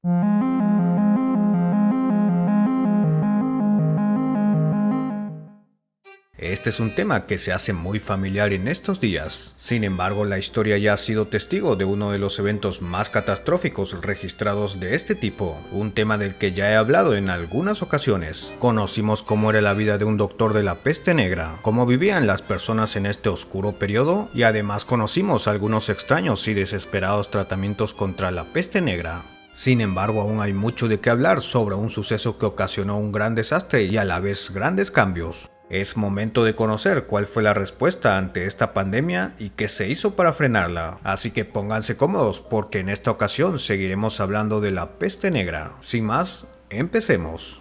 Este es un tema que se hace muy familiar en estos días. Sin embargo, la historia ya ha sido testigo de uno de los eventos más catastróficos registrados de este tipo, un tema del que ya he hablado en algunas ocasiones. Conocimos cómo era la vida de un doctor de la peste negra, cómo vivían las personas en este oscuro periodo, y además conocimos algunos extraños y desesperados tratamientos contra la peste negra. Sin embargo, aún hay mucho de qué hablar sobre un suceso que ocasionó un gran desastre y a la vez grandes cambios. Es momento de conocer cuál fue la respuesta ante esta pandemia y qué se hizo para frenarla, así que pónganse cómodos porque en esta ocasión seguiremos hablando de la peste negra. Sin más, empecemos.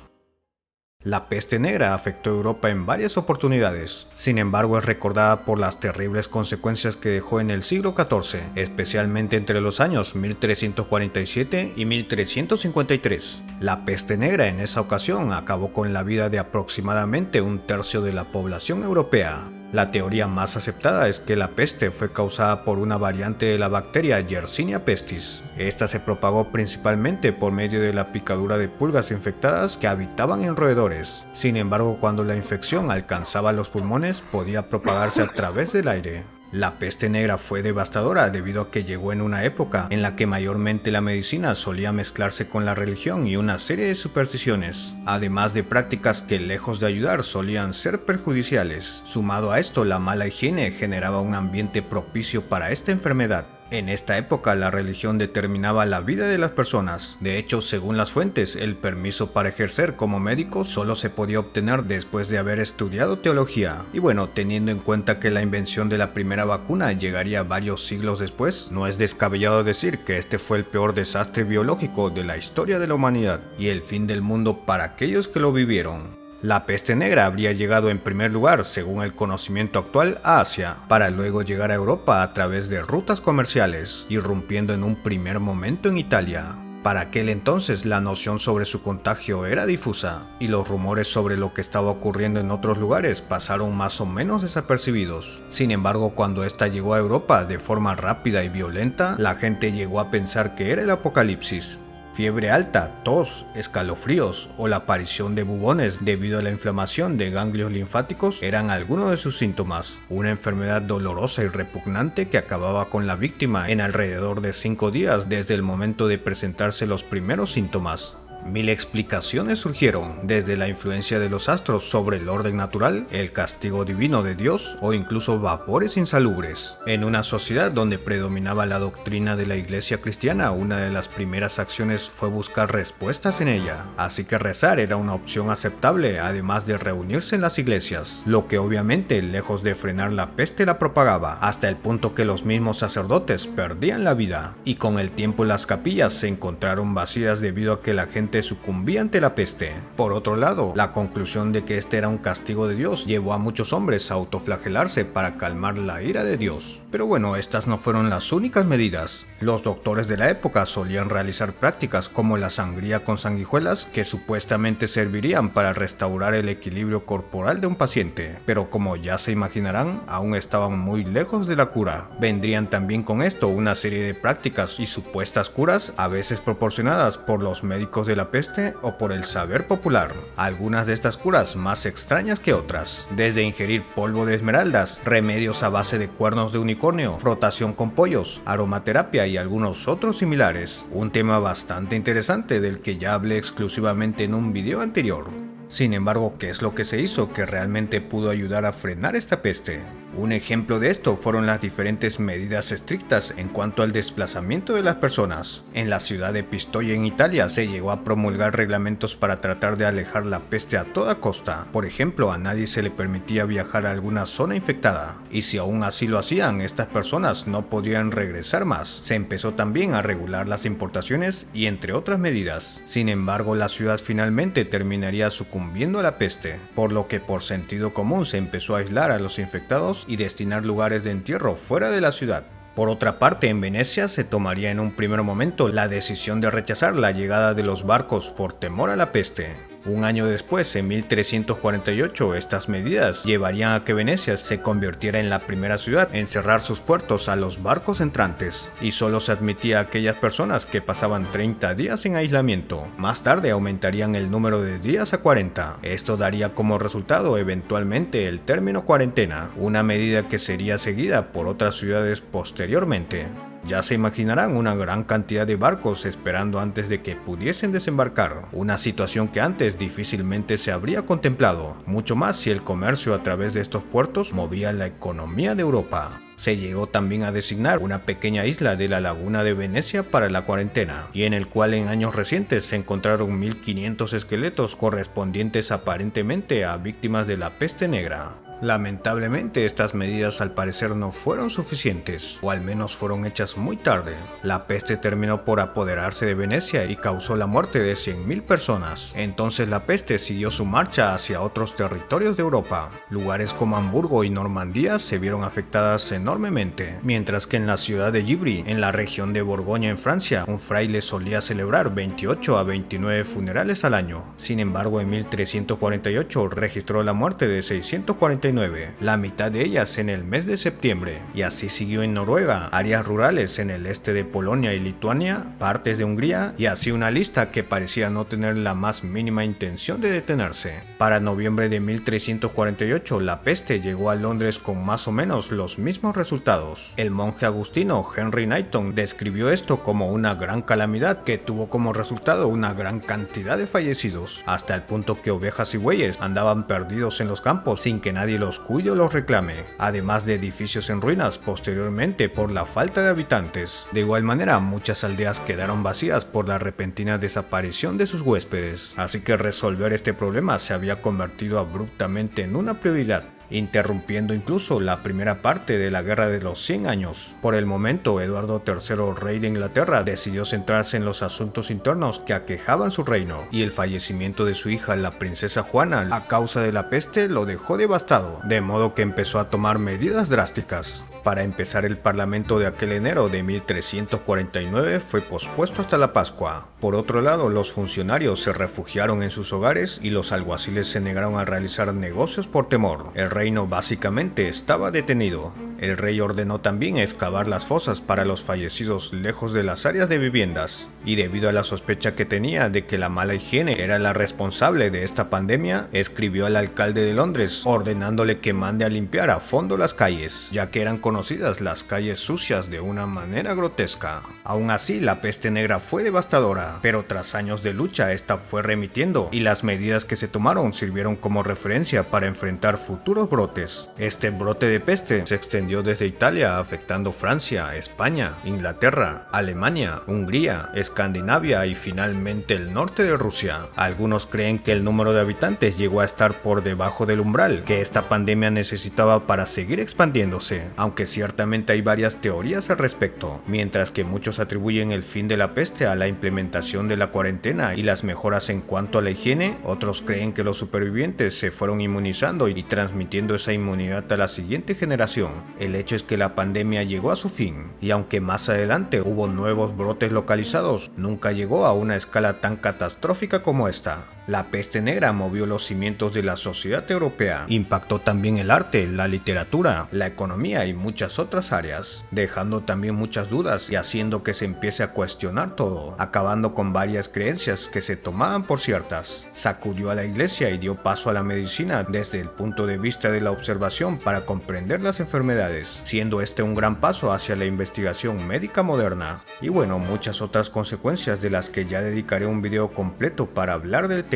La peste negra afectó a Europa en varias oportunidades, sin embargo es recordada por las terribles consecuencias que dejó en el siglo XIV, especialmente entre los años 1347 y 1353. La peste negra en esa ocasión acabó con la vida de aproximadamente un tercio de la población europea. La teoría más aceptada es que la peste fue causada por una variante de la bacteria Yersinia pestis. Esta se propagó principalmente por medio de la picadura de pulgas infectadas que habitaban en roedores. Sin embargo, cuando la infección alcanzaba los pulmones, podía propagarse a través del aire. La peste negra fue devastadora debido a que llegó en una época en la que mayormente la medicina solía mezclarse con la religión y una serie de supersticiones, además de prácticas que lejos de ayudar solían ser perjudiciales. Sumado a esto, la mala higiene generaba un ambiente propicio para esta enfermedad. En esta época la religión determinaba la vida de las personas. De hecho, según las fuentes, el permiso para ejercer como médico solo se podía obtener después de haber estudiado teología. Y bueno, teniendo en cuenta que la invención de la primera vacuna llegaría varios siglos después, no es descabellado decir que este fue el peor desastre biológico de la historia de la humanidad y el fin del mundo para aquellos que lo vivieron. La peste negra habría llegado en primer lugar, según el conocimiento actual, a Asia, para luego llegar a Europa a través de rutas comerciales, irrumpiendo en un primer momento en Italia. Para aquel entonces la noción sobre su contagio era difusa, y los rumores sobre lo que estaba ocurriendo en otros lugares pasaron más o menos desapercibidos. Sin embargo, cuando esta llegó a Europa de forma rápida y violenta, la gente llegó a pensar que era el apocalipsis. Fiebre alta, tos, escalofríos o la aparición de bubones debido a la inflamación de ganglios linfáticos eran algunos de sus síntomas. Una enfermedad dolorosa y repugnante que acababa con la víctima en alrededor de 5 días desde el momento de presentarse los primeros síntomas. Mil explicaciones surgieron, desde la influencia de los astros sobre el orden natural, el castigo divino de Dios o incluso vapores insalubres. En una sociedad donde predominaba la doctrina de la iglesia cristiana, una de las primeras acciones fue buscar respuestas en ella, así que rezar era una opción aceptable además de reunirse en las iglesias, lo que obviamente lejos de frenar la peste la propagaba, hasta el punto que los mismos sacerdotes perdían la vida, y con el tiempo las capillas se encontraron vacías debido a que la gente sucumbía ante la peste. Por otro lado, la conclusión de que este era un castigo de Dios llevó a muchos hombres a autoflagelarse para calmar la ira de Dios. Pero bueno, estas no fueron las únicas medidas. Los doctores de la época solían realizar prácticas como la sangría con sanguijuelas que supuestamente servirían para restaurar el equilibrio corporal de un paciente, pero como ya se imaginarán, aún estaban muy lejos de la cura. Vendrían también con esto una serie de prácticas y supuestas curas, a veces proporcionadas por los médicos de la peste o por el saber popular. Algunas de estas curas más extrañas que otras, desde ingerir polvo de esmeraldas, remedios a base de cuernos de unicornio, frotación con pollos, aromaterapia y algunos otros similares. Un tema bastante interesante del que ya hablé exclusivamente en un video anterior. Sin embargo, ¿qué es lo que se hizo que realmente pudo ayudar a frenar esta peste? Un ejemplo de esto fueron las diferentes medidas estrictas en cuanto al desplazamiento de las personas. En la ciudad de Pistoia en Italia se llegó a promulgar reglamentos para tratar de alejar la peste a toda costa. Por ejemplo, a nadie se le permitía viajar a alguna zona infectada, y si aún así lo hacían, estas personas no podían regresar más. Se empezó también a regular las importaciones y entre otras medidas. Sin embargo, la ciudad finalmente terminaría sucumbiendo a la peste, por lo que por sentido común se empezó a aislar a los infectados y destinar lugares de entierro fuera de la ciudad. Por otra parte, en Venecia se tomaría en un primer momento la decisión de rechazar la llegada de los barcos por temor a la peste. Un año después, en 1348, estas medidas llevarían a que Venecia se convirtiera en la primera ciudad en cerrar sus puertos a los barcos entrantes, y solo se admitía a aquellas personas que pasaban 30 días en aislamiento. Más tarde aumentarían el número de días a 40. Esto daría como resultado eventualmente el término cuarentena, una medida que sería seguida por otras ciudades posteriormente. Ya se imaginarán una gran cantidad de barcos esperando antes de que pudiesen desembarcar, una situación que antes difícilmente se habría contemplado, mucho más si el comercio a través de estos puertos movía la economía de Europa. Se llegó también a designar una pequeña isla de la laguna de Venecia para la cuarentena, y en el cual en años recientes se encontraron 1500 esqueletos correspondientes aparentemente a víctimas de la peste negra. Lamentablemente estas medidas al parecer no fueron suficientes, o al menos fueron hechas muy tarde. La peste terminó por apoderarse de Venecia y causó la muerte de 100.000 personas. Entonces la peste siguió su marcha hacia otros territorios de Europa. Lugares como Hamburgo y Normandía se vieron afectadas enormemente, mientras que en la ciudad de Givry, en la región de Borgoña en Francia, un fraile solía celebrar 28 a 29 funerales al año. Sin embargo, en 1348 registró la muerte de 649, la mitad de ellas en el mes de septiembre, y así siguió en Noruega, áreas rurales en el este de Polonia y Lituania, partes de Hungría, y así una lista que parecía no tener la más mínima intención de detenerse. Para noviembre de 1348 la peste llegó a Londres con más o menos los mismos resultados. El monje agustino Henry Knighton describió esto como una gran calamidad que tuvo como resultado una gran cantidad de fallecidos, hasta el punto que ovejas y bueyes andaban perdidos en los campos sin que nadie los cuide o los reclame, además de edificios en ruinas posteriormente por la falta de habitantes. De igual manera, muchas aldeas quedaron vacías por la repentina desaparición de sus huéspedes, así que resolver este problema se había convertido abruptamente en una prioridad, interrumpiendo incluso la primera parte de la Guerra de los 100 años. Por el momento, Eduardo III, rey de Inglaterra, decidió centrarse en los asuntos internos que aquejaban su reino, y el fallecimiento de su hija, la princesa Juana, a causa de la peste, lo dejó devastado, de modo que empezó a tomar medidas drásticas. Para empezar, el parlamento de aquel enero de 1349 fue pospuesto hasta la Pascua. Por otro lado, los funcionarios se refugiaron en sus hogares y los alguaciles se negaron a realizar negocios por temor. El reino básicamente estaba detenido. El rey ordenó también excavar las fosas para los fallecidos lejos de las áreas de viviendas, y debido a la sospecha que tenía de que la mala higiene era la responsable de esta pandemia, escribió al alcalde de Londres ordenándole que mande a limpiar a fondo las calles, ya que eran conocidas las calles sucias de una manera grotesca. Aún así, la peste negra fue devastadora, pero tras años de lucha esta fue remitiendo, y las medidas que se tomaron sirvieron como referencia para enfrentar futuros brotes. Este brote de peste se extendió desde Italia, afectando Francia, España, Inglaterra, Alemania, Hungría, Escandinavia y finalmente el norte de Rusia. Algunos creen que el número de habitantes llegó a estar por debajo del umbral que esta pandemia necesitaba para seguir expandiéndose, aunque ciertamente hay varias teorías al respecto, mientras que muchos atribuyen el fin de la peste a la implementación de la cuarentena y las mejoras en cuanto a la higiene. Otros creen que los supervivientes se fueron inmunizando y transmitiendo esa inmunidad a la siguiente generación. El hecho es que la pandemia llegó a su fin, y aunque más adelante hubo nuevos brotes localizados, nunca llegó a una escala tan catastrófica como esta. La peste negra movió los cimientos de la sociedad europea, impactó también el arte, la literatura, la economía y muchas otras áreas, dejando también muchas dudas y haciendo que se empiece a cuestionar todo, acabando con varias creencias que se tomaban por ciertas. Sacudió a la iglesia y dio paso a la medicina desde el punto de vista de la observación para comprender las enfermedades, siendo este un gran paso hacia la investigación médica moderna. Y bueno, muchas otras consecuencias de las que ya dedicaré un video completo para hablar del tema.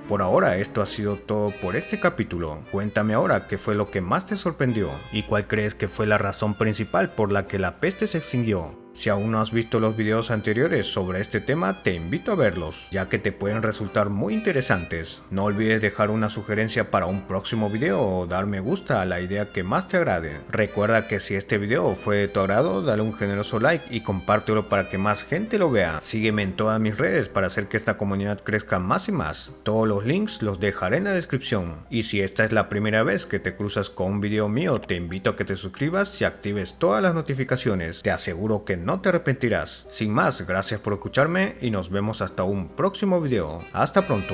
Por ahora esto ha sido todo por este capítulo. Cuéntame ahora qué fue lo que más te sorprendió y cuál crees que fue la razón principal por la que la peste se extinguió. Si aún no has visto los videos anteriores sobre este tema, te invito a verlos, ya que te pueden resultar muy interesantes. No olvides dejar una sugerencia para un próximo video o dar me gusta a la idea que más te agrade. Recuerda que si este video fue de tu agrado, dale un generoso like y compártelo para que más gente lo vea. Sígueme en todas mis redes para hacer que esta comunidad crezca más y más. Todos los links los dejaré en la descripción. Y si esta es la primera vez que te cruzas con un video mío, te invito a que te suscribas y actives todas las notificaciones. Te aseguro que no te arrepentirás. Sin más, gracias por escucharme y nos vemos hasta un próximo video. Hasta pronto.